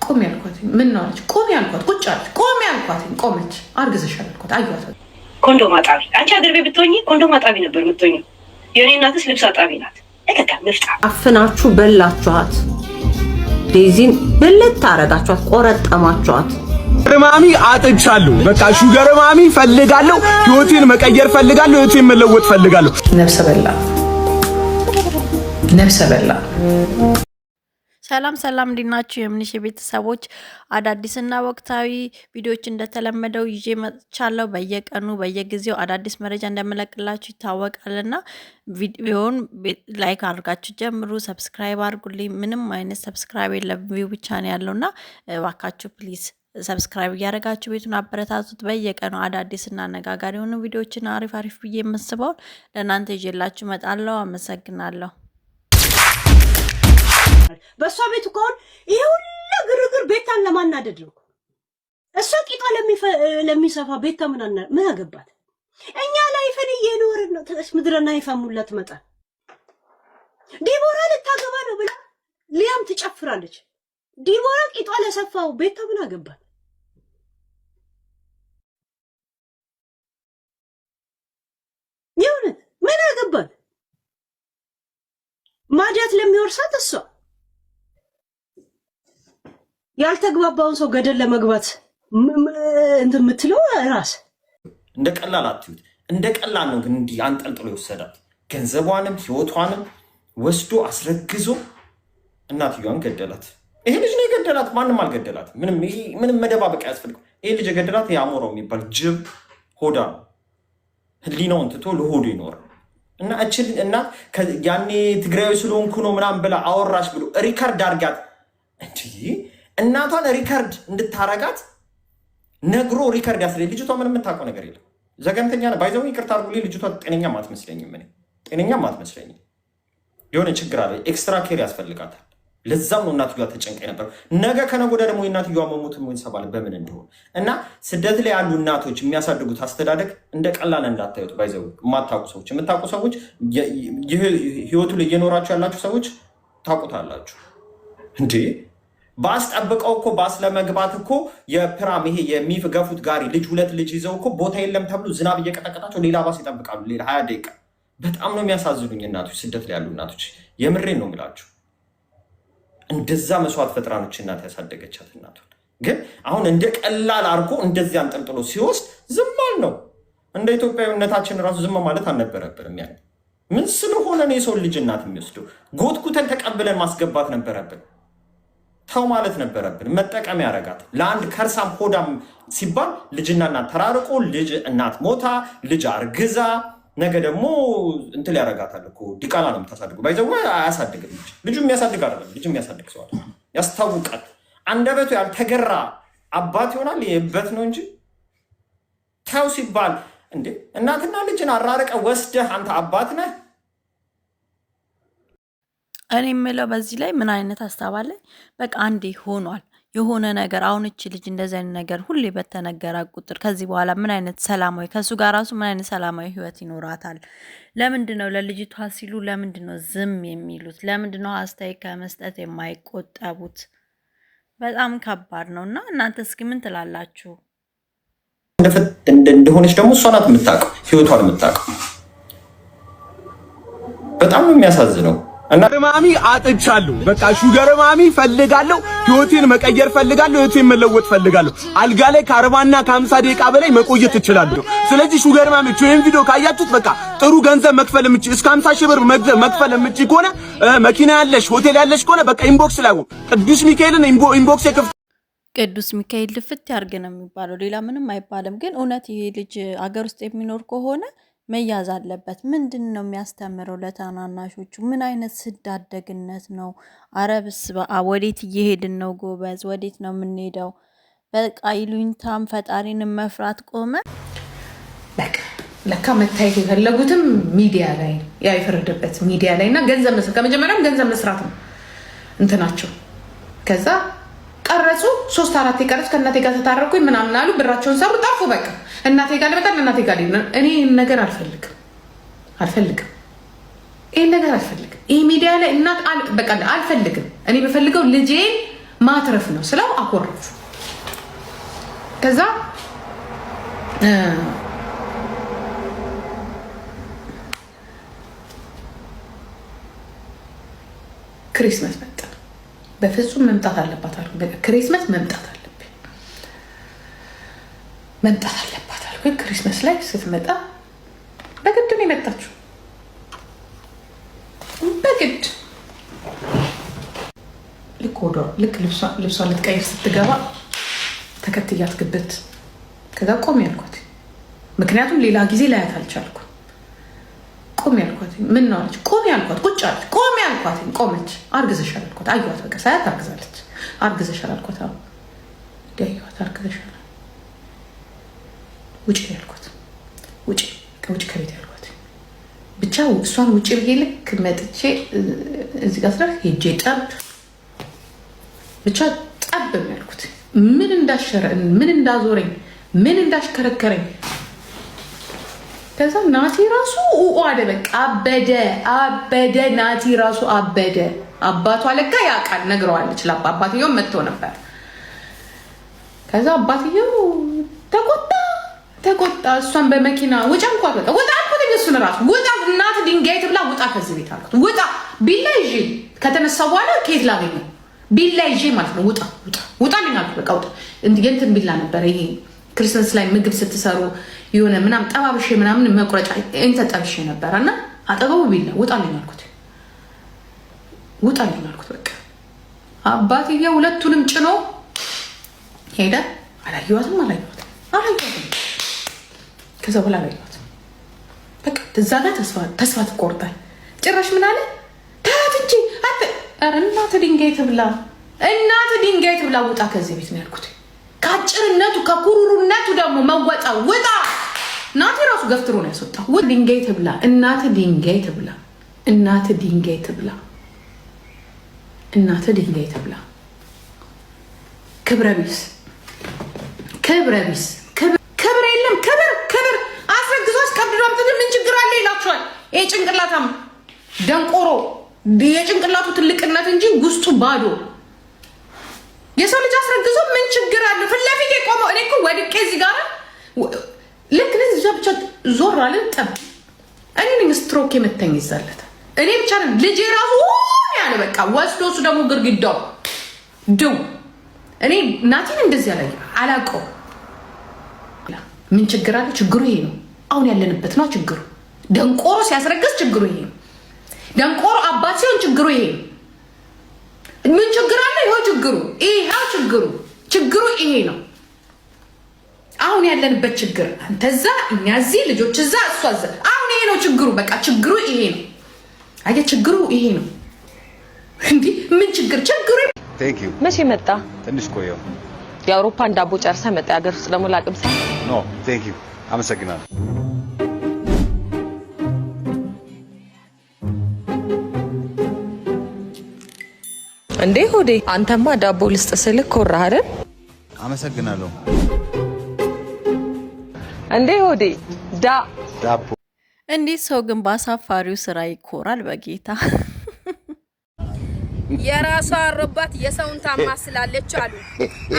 ቆም ያልኳት ምን ነው አለች። ቆም ያልኳት ቁጭ አለች። ቆም ያልኳት ቆመች። አርግዘሻል አልኳት። አዩት ኮንዶም አጣቢ አንቺ ሀገር ቤት ብትሆኚ ኮንዶም አጣቢ ነበር የምትሆኚ። የኔ እናትስ ልብስ አጣቢ ናት። እከካ ምፍጣ አፍናችሁ በላችኋት። ዴዚን ብልት ታረጋችኋት፣ ቆረጠማችኋት። ማሚ አጥቻለሁ። በቃ ሹገር ማሚ ፈልጋለሁ። ህይወቴን መቀየር ፈልጋለሁ። ህይወቴን መለወጥ ፈልጋለሁ። ነፍሰ በላ ሰላም ሰላም እንዲናችሁ የምንሽ ቤተሰቦች አዳዲስና ወቅታዊ ቪዲዮዎች እንደተለመደው ይዤ መጥቻለሁ። በየቀኑ በየጊዜው አዳዲስ መረጃ እንደምለቅላችሁ ይታወቃልና ቪዲዮውን ላይክ አድርጋችሁ ጀምሩ። ሰብስክራይብ አድርጉልኝ። ምንም አይነት ሰብስክራይብ የለም፣ ቪው ብቻ ነው ያለውና እባካችሁ ፕሊዝ ሰብስክራይብ እያደረጋችሁ ቤቱን አበረታቱት። በየቀኑ አዳዲስና አነጋጋሪ የሆኑ ቪዲዮዎችን አሪፍ ብዬ የምስበውን ለእናንተ ይዤላችሁ እመጣለሁ። አመሰግናለሁ። በሷ ቤት ከሆነ ይሄ ሁሉ ግርግር ቤታን ለማናደድ ነው። እሷ ቂጧ ለሚሰፋ ቤታ ምን አገባት? እኛ ላይፈን እየኖርን ነው። ተስ ምድረና ይፈሙላት መጣ። ዲቦራ ልታገባ ነው ብላ ሊያም ትጨፍራለች። ዲቦራ ቂጧ ለሰፋው ቤታ ምን አገባት? ይሁን ምን አገባት? ማዲያት ለሚወርሳት እሷ ያልተግባባውን ሰው ገደል ለመግባት እንትን የምትለው ራስ እንደ ቀላል አትዩት። እንደ ቀላል ነው ግን እንዲህ አንጠልጥሎ ይወሰዳት። ገንዘቧንም ህይወቷንም ወስዶ አስረግዞ እናትየዋን ገደላት። ይሄ ልጅ ነው የገደላት፣ ማንም አልገደላት። ምንም መደባበቅ ያስፈልግ። ይሄ ልጅ የገደላት የአሞራው የሚባል ጅብ ሆዳ ህሊናውን ትቶ ለሆዱ ይኖር እና እችል እናት ያኔ ትግራዊ ስለሆንኩ ነው ምናምን ብላ አወራሽ ብሎ ሪከርድ አድርጋት እንጂ እናቷን ሪከርድ እንድታረጋት ነግሮ ሪከርድ ያስለኝ። ልጅቷ ምንም የምታውቀው ነገር የለም። ዘገምተኛ ነው ባይዘው። ይቅርታ አድርጉልኝ። ልጅቷ ጤነኛም አትመስለኝም። የሆነ ችግር አለ። ኤክስትራ ኬር ያስፈልጋታል። ለዛም ነው እናትየዋ ተጨንቀ ነበር። ነገ ከነገ ወዲያ ደግሞ የእናትየዋ መሞት ይሰባል በምን እንደሆነ እና ስደት ላይ ያሉ እናቶች የሚያሳድጉት አስተዳደግ እንደ ቀላል እንዳታዩት። ባይዘው የምታውቁ ሰዎች ህይወቱ ላይ እየኖራችሁ ያላችሁ ሰዎች ታውቁታላችሁ እንዴ። ባስ ጠብቀው እኮ ባስ ለመግባት እኮ የፕራም ይሄ የሚገፉት ጋሪ ሁለት ልጅ ይዘው እኮ ቦታ የለም ተብሎ ዝናብ እየቀጠቀጣቸው ሌላ ባስ ይጠብቃሉ። ሌላ 20 ደቂቃ። በጣም ነው የሚያሳዝኑኝ እናቶች፣ ስደት ላይ ያሉ እናቶች። የምሬን ነው የምላችሁ። እንደዛ መስዋዕት ፈጥራኖች እናት ያሳደገቻት እናቷን ግን አሁን እንደ ቀላል አድርጎ እንደዚህ አንጠልጥሎ ሲወስድ ዝም አል ነው። እንደ ኢትዮጵያዊነታችን ራሱ ዝም ማለት አልነበረብንም። ያ ምን ስለሆነ ነው የሰው ልጅ እናት የሚወስደው? ጎትኩተን ተቀብለን ማስገባት ነበረብን። ተው ማለት ነበረብን። መጠቀም ያረጋት ለአንድ ከርሳም ሆዳም ሲባል ልጅና እናት ተራርቆ ልጅ እናት ሞታ ልጅ አርግዛ ነገ ደግሞ እንትን ያረጋታል እኮ ዲቃላ ነው የምታሳድጉ። ባይዘው አያሳድግም። ልጁ የሚያሳድግ አይደለም። ልጁ የሚያሳድግ ሰው ያስታውቃል። አንደበቱ ያልተገራ አባት ይሆናል። የበት ነው እንጂ ተው ሲባል እንዴ እናትና ልጅን አራርቀ ወስደህ አንተ አባት ነህ። እኔ የምለው በዚህ ላይ ምን አይነት ሀሳብ አለ? በቃ አንዴ ሆኗል የሆነ ነገር። አሁን እቺ ልጅ እንደዚህ አይነት ነገር ሁሌ በተነገራ ቁጥር ከዚህ በኋላ ምን አይነት ሰላማዊ ከሱ ጋር ራሱ ምን አይነት ሰላማዊ ህይወት ይኖራታል? ለምንድነው ለልጅቷ ሲሉ ለምንድነው ዝም የሚሉት? ለምንድነው አስተያየት ከመስጠት የማይቆጠቡት? በጣም ከባድ ነውና እናንተ እስኪ ምን ትላላችሁ? እንደሆነች ደግሞ እሷ ናት የምታውቀው፣ ህይወቷን የምታውቀው። በጣም ነው የሚያሳዝነው። እና ማሚ አጥቻለሁ። በቃ ሹገር ማሚ ፈልጋለሁ። ህይወቴን መቀየር ፈልጋለሁ። ህይወቴን መለወጥ ፈልጋለሁ። አልጋ ላይ ከ40 እና ከ50 ደቂቃ በላይ መቆየት እችላለሁ። ስለዚህ ሹገር ማሚ ወይም ቪዲዮ ካያችሁት በቃ ጥሩ ገንዘብ መክፈል የምትችል እስከ 50 ሺህ ብር መክፈል የምትችል ከሆነ መኪና ያለሽ ሆቴል ያለሽ ከሆነ በቃ ኢንቦክስ ላይ ቅዱስ ሚካኤልን ኢንቦክስ የከፍት ቅዱስ ሚካኤል ልፍት ያርግ ነው የሚባለው። ሌላ ምንም አይባልም። ግን እውነት ይሄ ልጅ አገር ውስጥ የሚኖር ከሆነ መያዝ አለበት። ምንድን ነው የሚያስተምረው ለታናናሾቹ? ምን አይነት ስዳደግነት ነው? አረብስ ወዴት እየሄድን ነው? ጎበዝ ወዴት ነው የምንሄደው? በቃ ይሉኝታም ፈጣሪን መፍራት ቆመ። ለካ መታየት የፈለጉትም ሚዲያ ላይ ያ የፈረደበት ሚዲያ ላይ እና ገንዘብ መስራት ከመጀመሪያም ገንዘብ መስራት ነው እንትናቸው። ከዛ ቀረጹ 3-4 የቀረጽ ከእናቴ ጋር ተታረኩኝ ምናምን አሉ። ብራቸውን ሰሩ፣ ጠፉ። በቃ እናቴ ጋር ልመጣ እናቴ ጋር እኔ ነገር አልፈልግም። ይሄን ነገር አልፈልግም። ይሄ ሚዲያ ላይ እናት በቃ አልፈልግም። እኔ በፈልገው ልጄን ማትረፍ ነው ስለው አኮረፉ። ከዛ ክሪስመስ መጣ። በፍጹም መምጣት አለባት አልኩ። ክሪስመስ መምጣት አለብኝ መምጣት አለባት አልኩ። ክሪስመስ ላይ ስትመጣ በግድ ነው የመጣችው። በግድ ልክ ልብሷን ልትቀይር ስትገባ ተከትያት ግብት። ከዛ ቆም ያልኳት፣ ምክንያቱም ሌላ ጊዜ ላያት አልቻልኩ። ቆም ያልኳት፣ ምን ነው አለች። ቆም ያልኳት፣ ቁጭ አለች። ቆም ያልኳት፣ ቆመች። አርግዘሻል አልኳት። አየኋት፣ በቃ ሳያት አርግዛለች። አርግዘሻል አልኳት። አዎ አየኋት፣ አርግዘሻል። ውጭ ያልኳት፣ ውጭ ከቤት ያልኳት። ብቻ እሷን ውጭ ብዬ ልክ መጥቼ እዚህ ጋር ስራ ሄጄ ጠብ ብቻ ጠብ ያልኩት ምን እንዳዞረኝ ምን እንዳሽከረከረኝ። ከዛ ናቲ ራሱ አደ በቃ አበደ። ናቲ ራሱ አበደ። አባቷ ለካ ያውቃል፣ ነግረዋለች። አባትየው መጥቶ ነበር። ከዛ አባትየው ተቆጣ። እሷን በመኪና ውጭ አልኳት። በቃ ውጣ አልኩት። እሱን ራሱ ውጣ፣ እናት ድንጋይ ትብላ፣ ውጣ ከዚህ ቤት አልኩት። ውጣ ቢላ ይዤ ከተነሳ በኋላ ከየት ላገኘው ቢላ ይዤ ማለት ነው። ውጣ ልኝ አልኩት። በቃ ውጣ። እንትን ቢላ ነበር ይሄ ክርስቶስ ላይ ምግብ ስትሰሩ የሆነ ምናምን ጠባብሼ ምናምን መቁረጫ እንተጠብሼ ነበር እና አጠገቡ ቢላ ውጣልኝ አልኩት። በቃ አባትዬ ሁለቱንም ጭኖ ሄደ። አላየኋትም። ከዛ በኋላ አላየኋትም። በቃ እዛ ጋር ተስፋ ትቆርጣል። ጭራሽ ምን አለ ተረት እንጂ እናትህ ድንጋይ ትብላ፣ ውጣ ከዚህ ቤት ነው ያልኩት። ከአጭርነቱ ከኩሩሩነቱ ደግሞ መወጣ ውጣ። እናቴ ራሱ ገፍትሮ ነው ያስወጣው። ድንጋይ ትብላ፣ እናትህ ድንጋይ ትብላ። ክብረ ቢስ ክብር የለም። ክብር አስረግዞ አስቀብዶ አምጥቶ ምን ችግር አለ ይላችኋል። ይሄ ጭንቅላታም ደንቆሮ የጭንቅላቱ ትልቅነት እንጂ ውስጡ ባዶ። የሰው ልጅ አስረግዞ ምን ችግር አለ? ፊት ለፊት የቆመው እኔ እኮ ወድቄ እዚህ ጋር ልክ ነዚህ እዛ ብቻ ዞር አለን ጠብ እኔ ነኝ ስትሮክ የመተኝ ይዛለት እኔ ብቻ ነኝ። ልጄ ራሱ ያለ በቃ ወስዶ እሱ ደግሞ ግርግዳው ድው እኔ ናቲን እንደዚህ ያለ አላውቀው። ምን ችግር አለ? ችግሩ ይሄ ነው። አሁን ያለንበት ነው ችግሩ። ደንቆሮ ሲያስረግዝ ችግሩ ይሄ ነው። ደንቆሮ አባት ሲሆን ችግሩ ይሄ ነው። ምን ችግር አለ? ይሄው ችግሩ ይሄ ነው። አሁን ያለንበት ችግር አንተ እዛ እኛ እዚህ ልጆች እዛ እሷ እዛ። አሁን ይሄ ነው ችግሩ። በቃ ችግሩ ይሄ ነው። አየህ ችግሩ ይሄ ነው። እንዴ ምን ችግር መቼ መጣ? ትንሽ ቆየው። የአውሮፓን ዳቦ ጨርሰህ መጣ። የሀገር ውስጥ ደግሞ ላቅምሳ። ኖ ቴንክ ዩ አመሰግናለሁ። እንዴ ሆዴ አንተማ ዳቦ ልስጥ ስልክ ኮራህ አይደል? አመሰግናለሁ። እንዴ ሆዴ ዳቦ እንዴት ሰው ግን በአሳፋሪው ስራ ይኮራል? በጌታ የራሷ አሮባት የሰውን ታማስላለች አሉ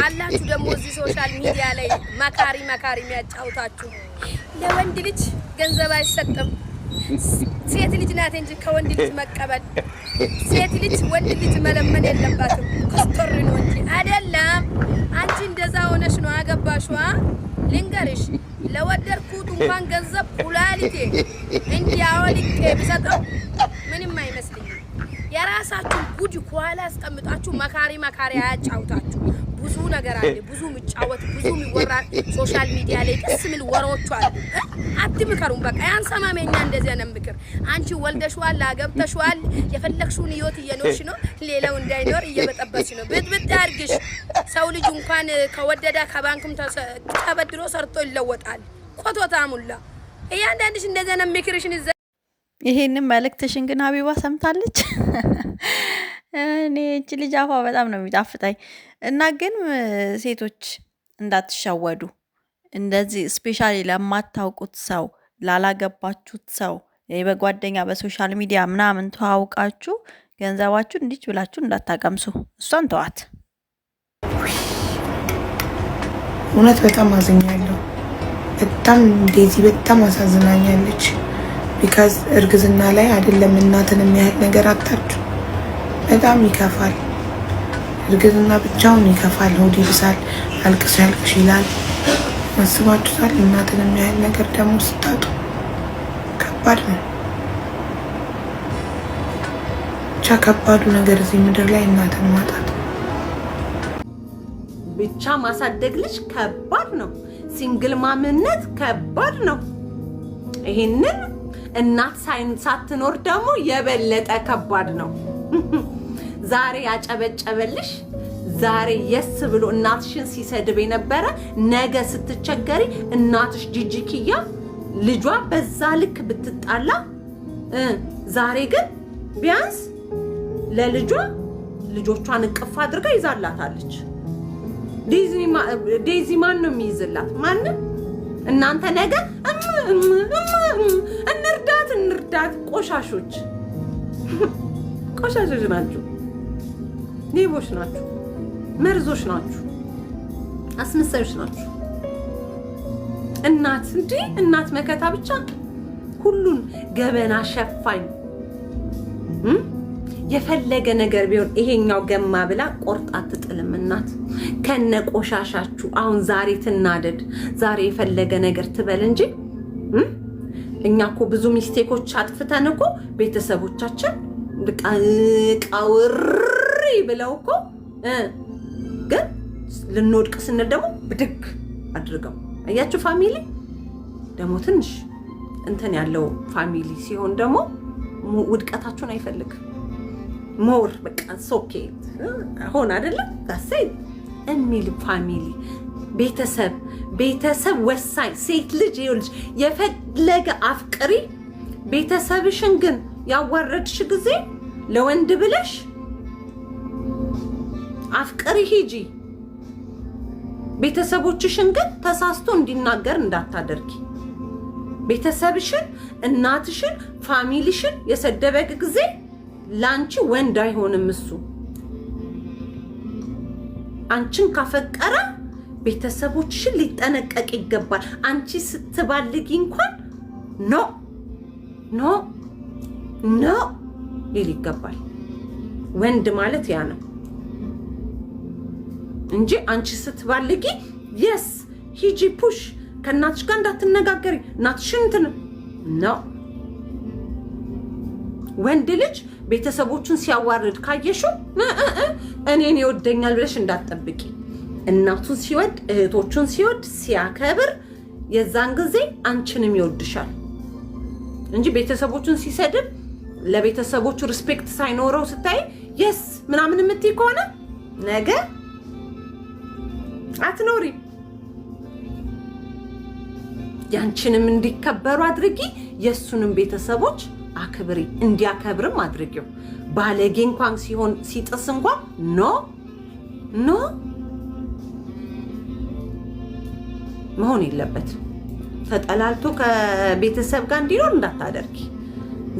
አላችሁ። ደግሞ እዚህ ሶሻል ሚዲያ ላይ መካሪ የሚያጫውታችሁ ለወንድ ልጅ ገንዘብ አይሰጥም፣ ሴት ልጅ ናት እንጂ ከወንድ ልጅ መቀበል። ሴት ልጅ ወንድ ልጅ መለመን የለባትም፣ ኮስቶር ነው እንጂ አይደለም። አንቺ እንደዛ ሆነሽ ነው አገባሽዋ። ልንገርሽ ለወደድኩት እንኳን ገንዘብ ኩላሊቴ እንዲያወልቄ ብሰጠው ምንም አይመስልኝም። የራሳችሁ ጉድ ከኋላ አስቀምጣችሁ መካሪ አያጫውታችሁ። ብዙ ነገር አለ፣ ብዙ ምጫወት፣ ብዙ የሚወራ ሶሻል ሚዲያ ላይ ደስ የሚል ወሬዎች አሉ። አትምከሩም። በቃ ያንሰማመኛ እንደዚህ ነው ምክር። አንቺ ወልደሽዋል፣ አገብተሽዋል፣ የፈለግሽውን ህይወት እየኖርሽ ነው። ሌላው እንዳይኖር እየበጠበጥሽ ነው። ብጥብጥ አድርግሽ። ሰው ልጅ እንኳን ከወደዳ ከባንክም ተበድሮ ሰርቶ ይለወጣል። ኮቶታሙላ እያንዳንድሽ እንደዚህ ነው ምክርሽን። ይሄንን መልእክትሽን ግን ሀቢባ ሰምታለች። እኔ እቺ ልጅ አፏ በጣም ነው የሚጣፍጠኝ። እና ግን ሴቶች እንዳትሸወዱ። እንደዚህ ስፔሻሊ ለማታውቁት ሰው፣ ላላገባችሁት ሰው በጓደኛ በሶሻል ሚዲያ ምናምን ተዋውቃችሁ ገንዘባችሁ እንዲች ብላችሁ እንዳታቀምሱ። እሷን ተዋት። እውነት በጣም አዝኛለሁ። በጣም ዴዚ በጣም አሳዝናኛለች። ቢካዝ እርግዝና ላይ አይደለም እናትን የሚያህል ነገር አጣችሁ። በጣም ይከፋል። እርግዝና ብቻውን ይከፋል። ሆድ ይብሳል፣ አልቅሽ አልቅሽ ይላል። አስባችሁታል? እናትን የሚያህል ነገር ደግሞ ስታጡ ከባድ ነው። ብቻ ከባዱ ነገር እዚህ ምድር ላይ እናትን ማጣት ብቻ። ማሳደግ ልጅ ከባድ ነው። ሲንግል ማምነት ከባድ ነው። ይሄንን እናት ሳትኖር ደግሞ የበለጠ ከባድ ነው። ዛሬ ያጨበጨበልሽ ዛሬ የስ ብሎ እናትሽን ሲሰድብ የነበረ ነገ ስትቸገሪ እናትሽ ጂጂኪያ ልጇ በዛ ልክ ብትጣላ ዛሬ ግን ቢያንስ ለልጇ ልጆቿን እቅፍ አድርጋ ይዛላታለች። ዴዚ ማን ነው የሚይዝላት? ማንም። እናንተ ነገ እንርዳት ቆሻሾች ናችሁ፣ ሌቦች ናችሁ፣ መርዞች ናችሁ፣ አስመሳዮች ናችሁ። እናት እንዴ እናት መከታ ብቻ ሁሉን ገበና ሸፋኝ የፈለገ ነገር ቢሆን ይሄኛው ገማ ብላ ቆርጣ አትጥልም እናት ከነ ቆሻሻችሁ። አሁን ዛሬ ትናደድ፣ ዛሬ የፈለገ ነገር ትበል እንጂ እኛ እኮ ብዙ ሚስቴኮች አጥፍተን እኮ ቤተሰቦቻችን ቃውሪ ብለው እኮ ግን ልንወድቅ ስንል ደግሞ ብድግ አድርገው አያችሁ። ፋሚሊ ደግሞ ትንሽ እንትን ያለው ፋሚሊ ሲሆን ደግሞ ውድቀታችሁን አይፈልግም። ሞር በቃ ሶኬ ሆነ አይደለም ታሰይ የሚል ፋሚሊ ቤተሰብ ወሳኝ። ሴት ልጅ ይኸውልሽ የፈለገ አፍቅሪ፣ ቤተሰብሽን ግን ያዋረድሽ ጊዜ ለወንድ ብለሽ አፍቅሪ ሂጂ። ቤተሰቦችሽን ግን ተሳስቶ እንዲናገር እንዳታደርጊ። ቤተሰብሽን፣ እናትሽን፣ ፋሚሊሽን የሰደበ ጊዜ ላንቺ ወንድ አይሆንም እሱ። አንቺን ካፈቀረ ቤተሰቦችሽን ሊጠነቀቅ ይገባል። አንቺ ስትባልጊ እንኳን ኖ ሊል ይገባል። ወንድ ማለት ያ ነው እንጂ አንቺ ስትባልጊ የስ ሂጂ ፑሽ ከእናትሽ ጋር እንዳትነጋገሪ እናትሽን እንትን ነው። ወንድ ልጅ ቤተሰቦቹን ሲያዋርድ ካየሽው እኔን ይወደኛል ብለሽ እንዳትጠብቂ። እናቱን ሲወድ፣ እህቶቹን ሲወድ፣ ሲያከብር የዛን ጊዜ አንቺንም ይወድሻል እንጂ ቤተሰቦቹን ሲሰድብ ለቤተሰቦቹ ሪስፔክት ሳይኖረው ስታይ የስ ምናምን የምትይ ከሆነ ነገ አትኖሪ። ያንቺንም እንዲከበሩ አድርጊ፣ የሱንም ቤተሰቦች አክብሪ፣ እንዲያከብርም አድርጊው። ባለጌ እንኳን ሲሆን ሲጥስ እንኳን ኖ መሆን የለበትም። ተጠላልቶ ከቤተሰብ ጋር እንዲኖር እንዳታደርጊ።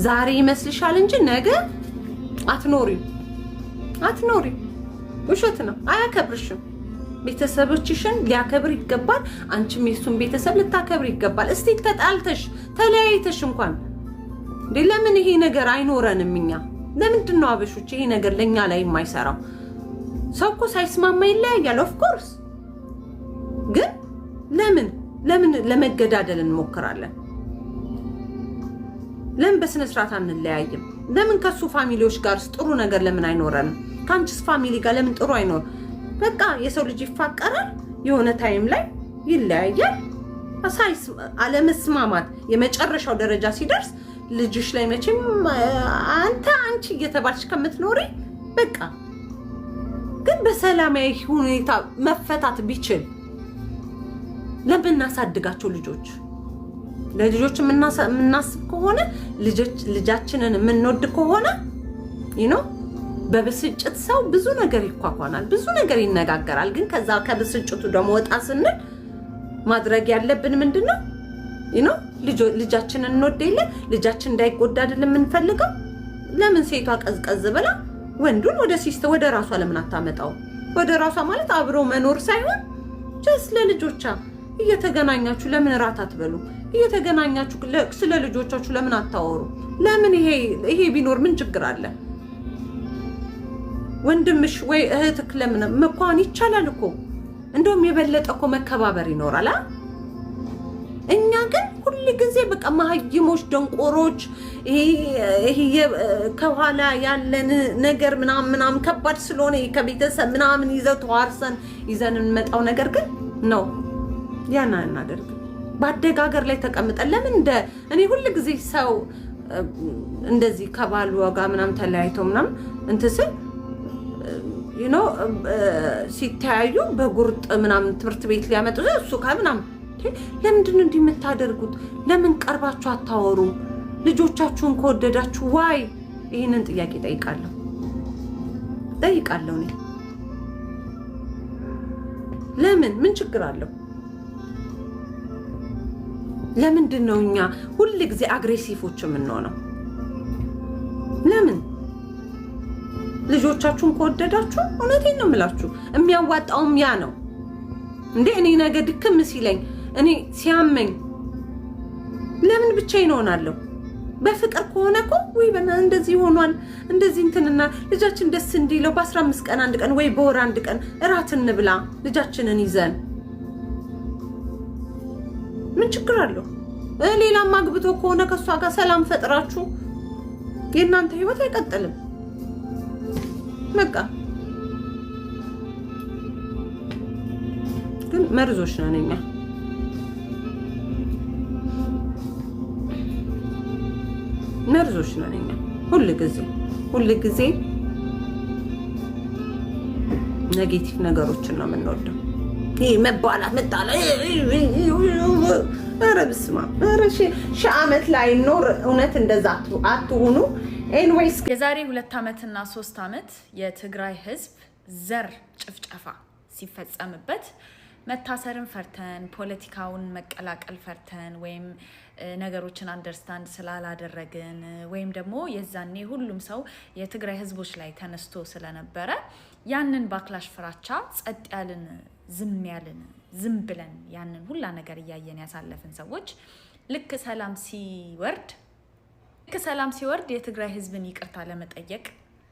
ዛሬ ይመስልሻል እንጂ ነገ አትኖሪም። ውሸት ነው። አያከብርሽም። ቤተሰቦችሽን ሊያከብር ይገባል። አንቺም የሱን ቤተሰብ ልታከብር ይገባል። እስቲ ተጣልተሽ ተለያይተሽ እንኳን ለምን ይሄ ነገር አይኖረንም? እኛ ለምንድን ነው አበሾች ይሄ ነገር ለኛ ላይ የማይሰራው? ሰው እኮ ሳይስማማ ይለያያል። ኦፍ ኮርስ ግን ለምን ለመገዳደል እንሞክራለን? ለምን በስነ ስርዓት አንለያይም? ለምን ከሱ ፋሚሊዎች ጋር ጥሩ ነገር ለምን አይኖረንም? ከአንቺስ ፋሚሊ ጋር ለምን ጥሩ አይኖር? በቃ የሰው ልጅ ይፋቀራል፣ የሆነ ታይም ላይ ይለያያል። አለመስማማት የመጨረሻው ደረጃ ሲደርስ ልጅሽ ላይ መቼም አንቺ እየተባልሽ ከምትኖሪ በቃ ግን በሰላማዊ ሁኔታ መፈታት ቢችል ለምናሳድጋቸው ልጆች ለልጆች የምናስብ ከሆነ ልጃችንን የምንወድ ከሆነ በብስጭት ሰው ብዙ ነገር ይኳኳናል፣ ብዙ ነገር ይነጋገራል። ግን ከዛ ከብስጭቱ ደግሞ ወጣ ስንል ማድረግ ያለብን ምንድነው? ልጃችንን እንወድ የለ ልጃችን እንዳይጎዳ አይደለም የምንፈልገው። ለምን ሴቷ ቀዝቀዝ ብላ ወንዱን ወደ ራሷ ለምን አታመጣው? ወደ ራሷ ማለት አብሮ መኖር ሳይሆን ጀስ ለልጆቻ እየተገናኛችሁ ለምን እራት አትበሉ? እየተገናኛችሁ ስለ ልጆቻችሁ ለምን አታወሩ? ለምን ይሄ ቢኖር ምን ችግር አለ? ወንድምሽ ወይ እህትክ ለምን መኳን ይቻላል እኮ። እንደውም የበለጠ እኮ መከባበር ይኖራል። እኛ ግን ሁሉ ጊዜ በቃ ማህይሞች፣ ደንቆሮች ይሄ ከኋላ ያለን ነገር ምናምን ከባድ ስለሆነ ከቤተሰብ ምናምን ይዘው ተዋርሰን ይዘን እንመጣው ነገር ግን ነው ያና እናደርግ ባደጋገር ላይ ተቀምጠን ለምን እኔ ሁሉ ጊዜ ሰው እንደዚህ ከባሉ ዋጋ ምናምን ተለያይቶ ምናምን እንትስ ሲታዩ በጉርጥ ምናምን ትምህርት ቤት ሊያመጡ እሱ ከምናምን ለምንድን እንዲህ የምታደርጉት? ለምን ቀርባችሁ አታወሩም? ልጆቻችሁን ከወደዳችሁ ዋይ ይሄንን ጥያቄ ጠይቃለሁ እኔ ለምን ምን ችግር አለው? ለምንድን ነው እኛ ሁሉ ጊዜ አግሬሲቮች የምንሆነው? ለምን ልጆቻችሁን ከወደዳችሁ እውነቴን ነው የምላችሁ የሚያዋጣውም ያ ነው እንዴ። እኔ ነገ ድክም ሲለኝ እኔ ሲያመኝ ለምን ብቻዬን እሆናለሁ? በፍቅር ከሆነ እኮ ወይ እንደዚህ ሆኗል እንደዚህ እንትንና ልጃችን ደስ እንዲለው በ15 ቀን አንድ ቀን ወይ በወር አንድ ቀን እራት እንብላ ልጃችንን ይዘን ምን ችግር አለው? ሌላም አግብቶ ከሆነ ከሷ ጋር ሰላም ፈጥራችሁ የእናንተ ህይወት አይቀጥልም። በቃ ግን መርዞች ነን እኛ። መርዞች ነን እኛ ሁሉ ጊዜ ኔጌቲቭ ነገሮችን ነው የምንወደው። ይሄ መባላት መጣላ ኧረ በስመ አብ ኧረ ሺህ ዓመት ላይ ኖር እውነት እንደዛ አትሁኑ። ኤኒዌይስ የዛሬ 2 ዓመትና 3 ዓመት የትግራይ ህዝብ ዘር ጭፍጨፋ ሲፈጸምበት መታሰርን ፈርተን ፖለቲካውን መቀላቀል ፈርተን ወይም ነገሮችን አንደርስታንድ ስላላደረግን ወይም ደግሞ የዛኔ ሁሉም ሰው የትግራይ ህዝቦች ላይ ተነስቶ ስለነበረ ያንን ባክላሽ ፍራቻ ጸጥ ያልን ዝም ብለን ያንን ሁላ ነገር እያየን ያሳለፍን ሰዎች ልክ ሰላም ሲወርድ የትግራይ ህዝብን ይቅርታ ለመጠየቅ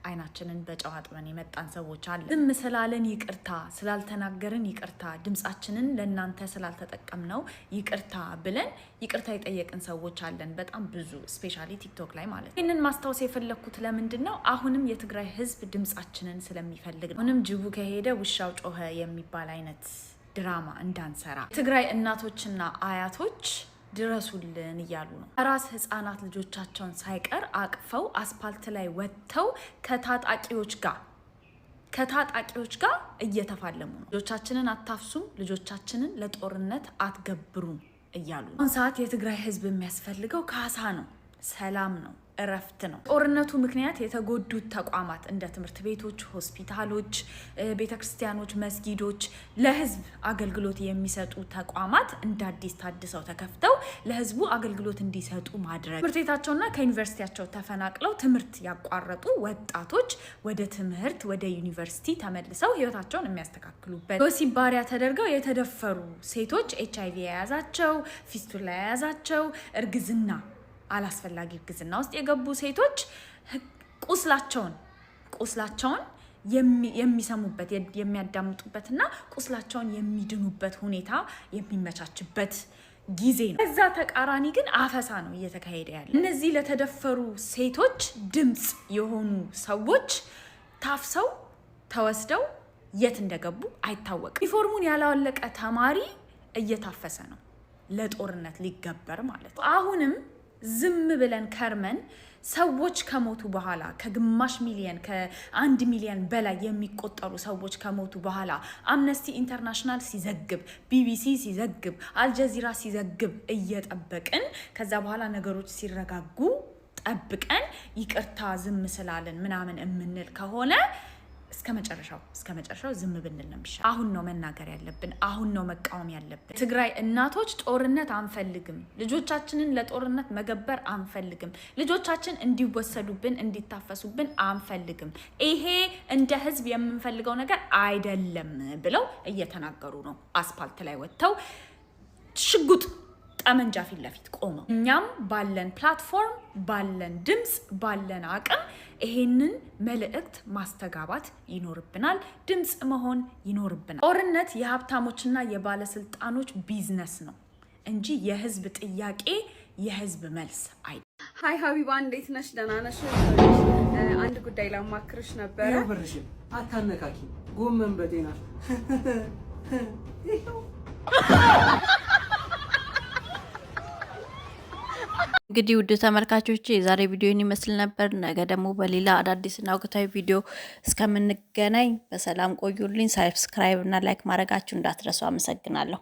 አይናችንን በጨው አጥበን የመጣን ሰዎች አለ። ዝም ስላለን ይቅርታ፣ ስላልተናገርን ይቅርታ፣ ድምጻችንን ለእናንተ ስላልተጠቀምነው ይቅርታ ብለን ይቅርታ የጠየቅን ሰዎች አለን። በጣም ብዙ ስፔሻሊ ቲክቶክ ላይ ማለት ነው። ይህንን ማስታወስ የፈለግኩት ለምንድን ነው? አሁንም የትግራይ ህዝብ ድምጻችንን ስለሚፈልግ ነው። አሁንም ጅቡ ከሄደ ውሻው ጮኸ የሚባል አይነት ድራማ እንዳንሰራ ትግራይ እናቶችና አያቶች ድረሱልን እያሉ ነው። አራስ ህፃናት ልጆቻቸውን ሳይቀር አቅፈው አስፓልት ላይ ወጥተው ከታጣቂዎች ጋር እየተፋለሙ ነው። ልጆቻችንን አታፍሱም፣ ልጆቻችንን ለጦርነት አትገብሩም እያሉ ነው። አሁን ሰዓት የትግራይ ህዝብ የሚያስፈልገው ካሳ ነው፣ ሰላም ነው፣ እረፍት ነው። ጦርነቱ ምክንያት የተጎዱት ተቋማት እንደ ትምህርት ቤቶች፣ ሆስፒታሎች፣ ቤተክርስቲያኖች፣ መስጊዶች፣ ለህዝብ አገልግሎት የሚሰጡ ተቋማት እንደ አዲስ ታድሰው ተከፍተው ለህዝቡ አገልግሎት እንዲሰጡ ማድረግ፣ ትምህርት ቤታቸውና ከዩኒቨርሲቲያቸው ተፈናቅለው ትምህርት ያቋረጡ ወጣቶች ወደ ዩኒቨርሲቲ ተመልሰው ህይወታቸውን የሚያስተካክሉበት፣ ወሲብ ባሪያ ተደርገው የተደፈሩ ሴቶች፣ HIV የያዛቸው፣ ፊስቱላ የያዛቸው፣ እርግዝና አላስፈላጊ እርግዝና ውስጥ የገቡ ሴቶች ቁስላቸውን የሚሰሙበት የሚያዳምጡበትና ቁስላቸውን የሚድኑበት ሁኔታ የሚመቻችበት ጊዜ ነው። ከዛ ተቃራኒ ግን አፈሳ ነው እየተካሄደ ያለ። እነዚህ ለተደፈሩ ሴቶች ድምፅ የሆኑ ሰዎች ታፍሰው ተወስደው የት እንደገቡ አይታወቅም። ሪፎርሙን ያላወለቀ ተማሪ እየታፈሰ ነው ለጦርነት ሊገበር ማለት ነው። አሁንም ዝም ብለን ከርመን ሰዎች ከሞቱ በኋላ ከግማሽ ሚሊዮን ከ1 ሚሊዮን በላይ የሚቆጠሩ ሰዎች ከሞቱ በኋላ አምነስቲ ኢንተርናሽናል ሲዘግብ፣ ቢቢሲ ሲዘግብ፣ አልጀዚራ ሲዘግብ እየጠበቅን ከዛ በኋላ ነገሮች ሲረጋጉ ጠብቀን ይቅርታ ዝም ስላለን ምናምን የምንል ከሆነ እስከ መጨረሻው ዝም ብንል ነው የሚሻለው። አሁን ነው መናገር ያለብን። አሁን ነው መቃወም ያለብን። ትግራይ እናቶች ጦርነት አንፈልግም። ልጆቻችንን ለጦርነት መገበር አንፈልግም። ልጆቻችን እንዲወሰዱብን እንዲታፈሱብን አንፈልግም። ይሄ እንደ ህዝብ የምንፈልገው ነገር አይደለም ብለው እየተናገሩ ነው። አስፓልት ላይ ወጥተው ሽጉጥ ጠመንጃ ፊት ለፊት ቆመው እኛም ባለን ፕላትፎርም ባለን ድምፅ ባለን አቅም ይሄንን መልእክት ማስተጋባት ይኖርብናል። ድምፅ መሆን ይኖርብናል። ጦርነት የሀብታሞችና የባለስልጣኖች ቢዝነስ ነው እንጂ የህዝብ ጥያቄ የህዝብ መልስ አይደለም። ሃይ ሀቢባ እንዴት ነሽ? ደህና ነሽ? አንድ ጉዳይ ላማክርሽ ነበረ። ያብርሽ አታነካኪ። ጎመን በጤና እንግዲህ ውድ ተመልካቾች የዛሬ ቪዲዮን ይመስል ነበር። ነገ ደግሞ በሌላ አዳዲስና ወቅታዊ ቪዲዮ እስከምንገናኝ በሰላም ቆዩልኝ። ሰብስክራይብ እና ላይክ ማድረጋችሁ እንዳትረሱ። አመሰግናለሁ።